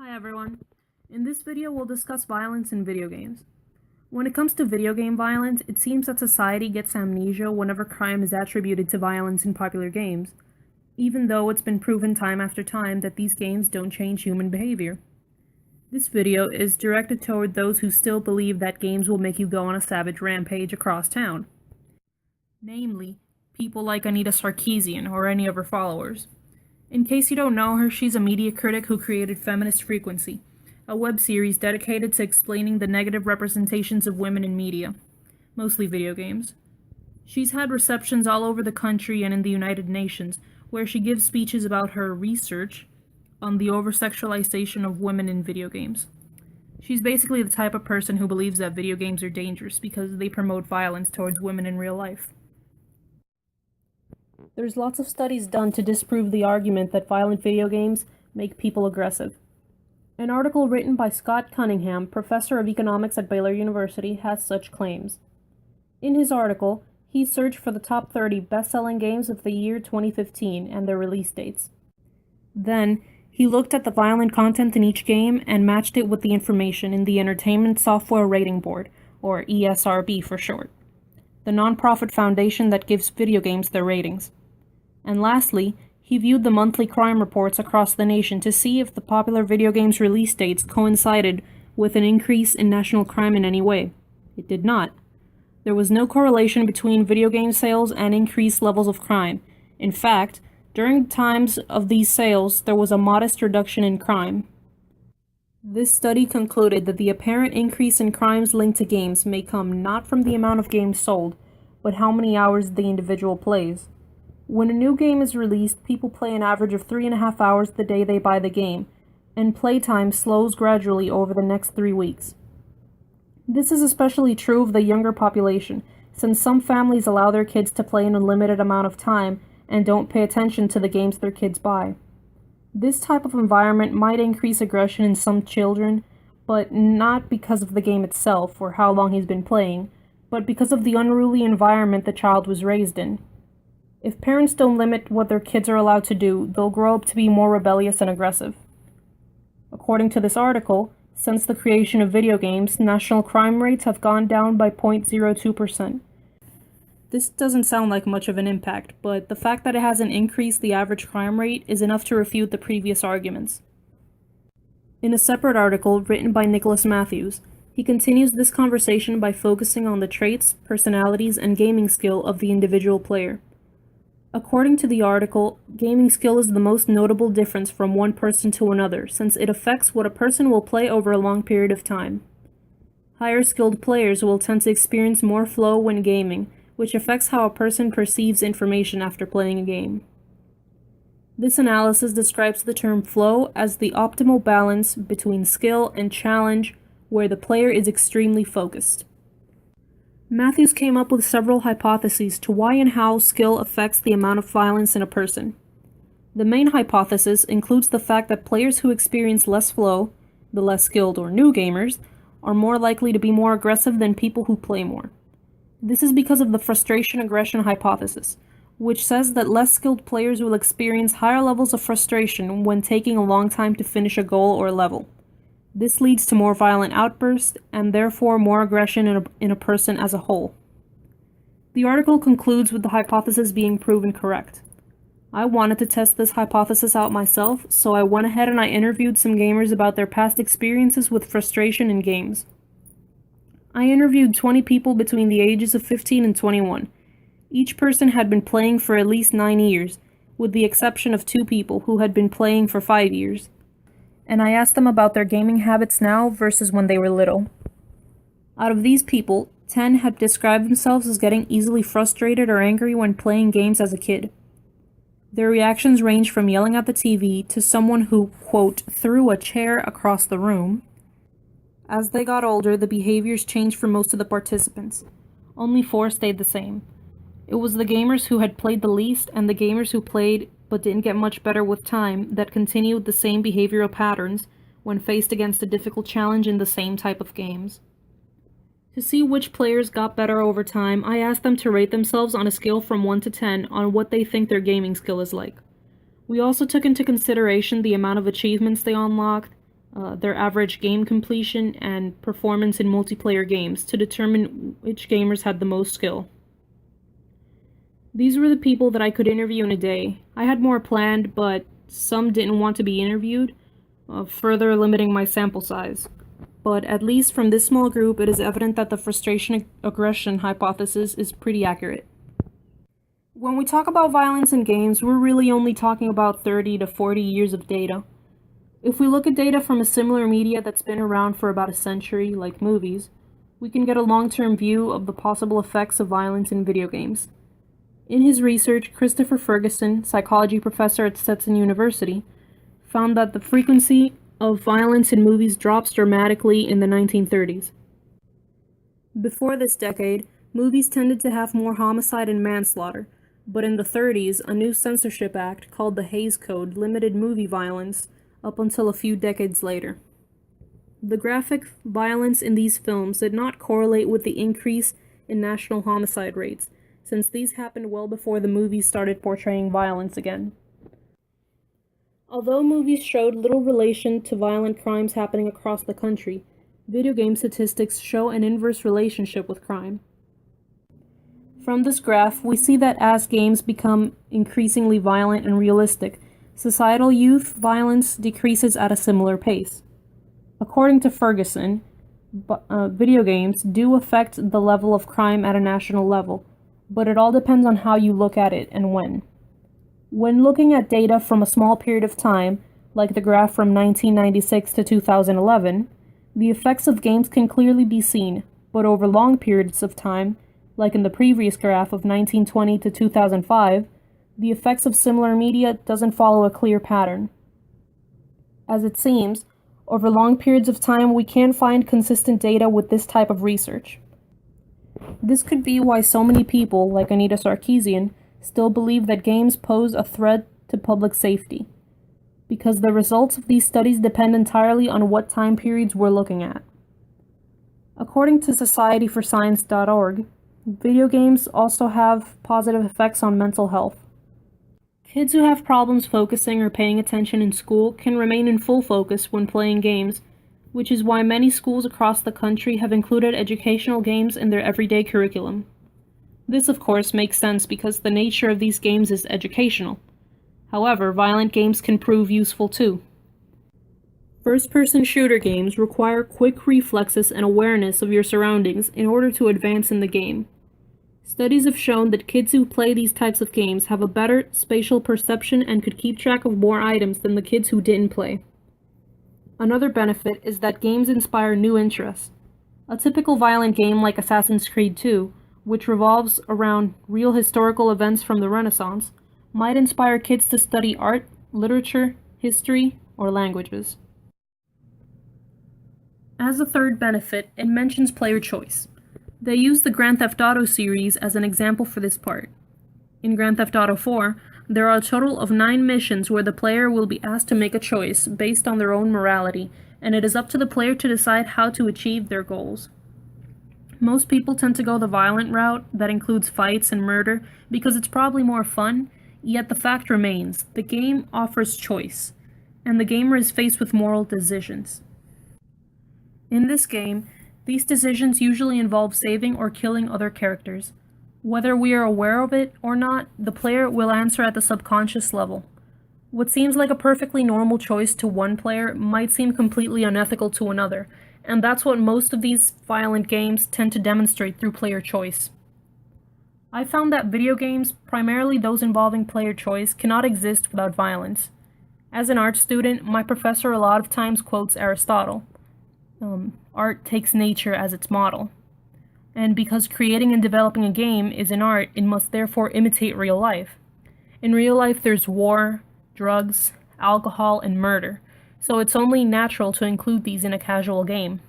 Hi everyone. In this video we'll discuss violence in video games. When it comes to video game violence, it seems that society gets amnesia whenever crime is attributed to violence in popular games, even though it's been proven time after time that these games don't change human behavior. This video is directed toward those who still believe that games will make you go on a savage rampage across town. Namely, people like Anita Sarkeesian or any of her followers. In case you don't know her, she's a media critic who created Feminist Frequency, a web series dedicated to explaining the negative representations of women in media, mostly video games. She's had receptions all over the country and in the United Nations, where she gives speeches about her research on the over-sexualization of women in video games. She's basically the type of person who believes that video games are dangerous because they promote violence towards women in real life. There's lots of studies done to disprove the argument that violent video games make people aggressive. An article written by Scott Cunningham, professor of economics at Baylor University, has such claims. In his article, he searched for the top 30 best-selling games of the year 2015 and their release dates. Then, he looked at the violent content in each game and matched it with the information in the Entertainment Software Rating Board, or ESRB for short, the nonprofit foundation that gives video games their ratings. And lastly, he viewed the monthly crime reports across the nation to see if the popular video games' release dates coincided with an increase in national crime in any way. It did not. There was no correlation between video game sales and increased levels of crime. In fact, during times of these sales, there was a modest reduction in crime. This study concluded that the apparent increase in crimes linked to games may come not from the amount of games sold, but how many hours the individual plays. When a new game is released, people play an average of 3.5 hours the day they buy the game, and playtime slows gradually over the next 3 weeks. This is especially true of the younger population, since some families allow their kids to play an unlimited amount of time and don't pay attention to the games their kids buy. This type of environment might increase aggression in some children, but not because of the game itself or how long he's been playing, but because of the unruly environment the child was raised in. If parents don't limit what their kids are allowed to do, they'll grow up to be more rebellious and aggressive. According to this article, since the creation of video games, national crime rates have gone down by 0.02%. This doesn't sound like much of an impact, but the fact that it hasn't increased the average crime rate is enough to refute the previous arguments. In a separate article written by Nicholas Matthews, he continues this conversation by focusing on the traits, personalities, and gaming skill of the individual player. According to the article, gaming skill is the most notable difference from one person to another, since it affects what a person will play over a long period of time. Higher skilled players will tend to experience more flow when gaming, which affects how a person perceives information after playing a game. This analysis describes the term flow as the optimal balance between skill and challenge, where the player is extremely focused. Matthews came up with several hypotheses to why and how skill affects the amount of violence in a person. The main hypothesis includes the fact that players who experience less flow, the less skilled or new gamers, are more likely to be more aggressive than people who play more. This is because of the frustration-aggression hypothesis, which says that less skilled players will experience higher levels of frustration when taking a long time to finish a goal or level. This leads to more violent outbursts, and therefore more aggression in a person as a whole. The article concludes with the hypothesis being proven correct. I wanted to test this hypothesis out myself, so I went ahead and I interviewed some gamers about their past experiences with frustration in games. I interviewed 20 people between the ages of 15 and 21. Each person had been playing for at least 9 years, with the exception of 2 people who had been playing for 5 years. And I asked them about their gaming habits now versus when they were little. Out of these people, 10 had described themselves as getting easily frustrated or angry when playing games as a kid. Their reactions ranged from yelling at the TV to someone who, quote, threw a chair across the room. As they got older, the behaviors changed for most of the participants. Only 4 stayed the same. It was the gamers who had played the least and the gamers who played but didn't get much better with time that continued the same behavioral patterns when faced against a difficult challenge in the same type of games. To see which players got better over time, I asked them to rate themselves on a scale from 1 to 10 on what they think their gaming skill is like. We also took into consideration the amount of achievements they unlocked, their average game completion, and performance in multiplayer games to determine which gamers had the most skill. These were the people that I could interview in a day. I had more planned, but some didn't want to be interviewed, further limiting my sample size. But at least from this small group, it is evident that the frustration-aggression hypothesis is pretty accurate. When we talk about violence in games, we're really only talking about 30 to 40 years of data. If we look at data from a similar media that's been around for about a century, like movies, we can get a long-term view of the possible effects of violence in video games. In his research, Christopher Ferguson, psychology professor at Stetson University, found that the frequency of violence in movies drops dramatically in the 1930s. Before this decade, movies tended to have more homicide and manslaughter, but in the 30s, a new censorship act called the Hays Code limited movie violence up until a few decades later. The graphic violence in these films did not correlate with the increase in national homicide rates, since these happened well before the movies started portraying violence again. Although movies showed little relation to violent crimes happening across the country, video game statistics show an inverse relationship with crime. From this graph, we see that as games become increasingly violent and realistic, societal youth violence decreases at a similar pace. According to Ferguson, video games do affect the level of crime at a national level, but it all depends on how you look at it and when. When looking at data from a small period of time, like the graph from 1996 to 2011, the effects of games can clearly be seen, but over long periods of time, like in the previous graph of 1920 to 2005, the effects of similar media doesn't follow a clear pattern. As it seems, over long periods of time we can't find consistent data with this type of research. This could be why so many people, like Anita Sarkeesian, still believe that games pose a threat to public safety, because the results of these studies depend entirely on what time periods we're looking at. According to SocietyForScience.org, video games also have positive effects on mental health. Kids who have problems focusing or paying attention in school can remain in full focus when playing games, which is why many schools across the country have included educational games in their everyday curriculum. This, of course, makes sense because the nature of these games is educational. However, violent games can prove useful too. First-person shooter games require quick reflexes and awareness of your surroundings in order to advance in the game. Studies have shown that kids who play these types of games have a better spatial perception and could keep track of more items than the kids who didn't play. Another benefit is that games inspire new interests. A typical violent game like Assassin's Creed 2, which revolves around real historical events from the Renaissance, might inspire kids to study art, literature, history, or languages. As a third benefit, it mentions player choice. They use the Grand Theft Auto series as an example for this part. In Grand Theft Auto 4, there are a total of 9 missions where the player will be asked to make a choice based on their own morality, and it is up to the player to decide how to achieve their goals. Most people tend to go the violent route that includes fights and murder because it's probably more fun, yet the fact remains, the game offers choice, and the gamer is faced with moral decisions. In this game, these decisions usually involve saving or killing other characters. Whether we are aware of it or not, the player will answer at the subconscious level. What seems like a perfectly normal choice to one player might seem completely unethical to another, and that's what most of these violent games tend to demonstrate through player choice. I found that video games, primarily those involving player choice, cannot exist without violence. As an art student, my professor a lot of times quotes Aristotle. Art takes nature as its model. And because creating and developing a game is an art, it must therefore imitate real life. In real life, there's war, drugs, alcohol, and murder, so it's only natural to include these in a casual game.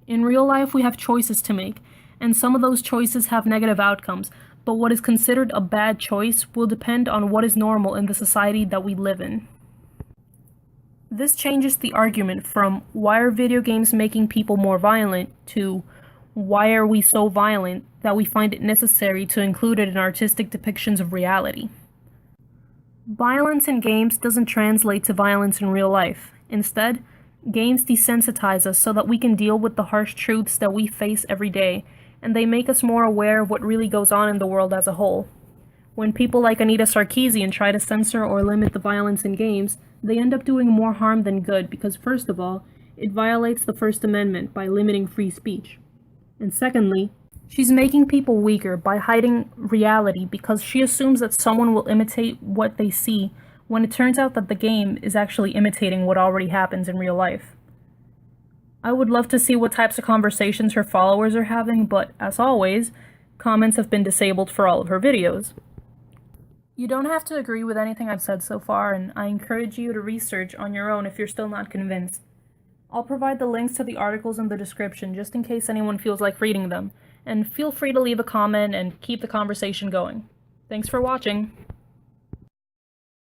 In real life, we have choices to make, and some of those choices have negative outcomes, but what is considered a bad choice will depend on what is normal in the society that we live in. This changes the argument from why are video games making people more violent to why are we so violent that we find it necessary to include it in artistic depictions of reality. Violence in games doesn't translate to violence in real life. Instead, Games desensitize us so that we can deal with the harsh truths that we face every day, and they make us more aware of what really goes on in the world as a whole. When people like Anita Sarkeesian try to censor or limit the violence in games, they end up doing more harm than good because, first of all, it violates the First Amendment by limiting free speech. And secondly, she's making people weaker by hiding reality because she assumes that someone will imitate what they see when it turns out that the game is actually imitating what already happens in real life. I would love to see what types of conversations her followers are having, but as always, comments have been disabled for all of her videos. You don't have to agree with anything I've said so far, and I encourage you to research on your own if you're still not convinced. I'll provide the links to the articles in the description just in case anyone feels like reading them, and feel free to leave a comment and keep the conversation going. Thanks for watching!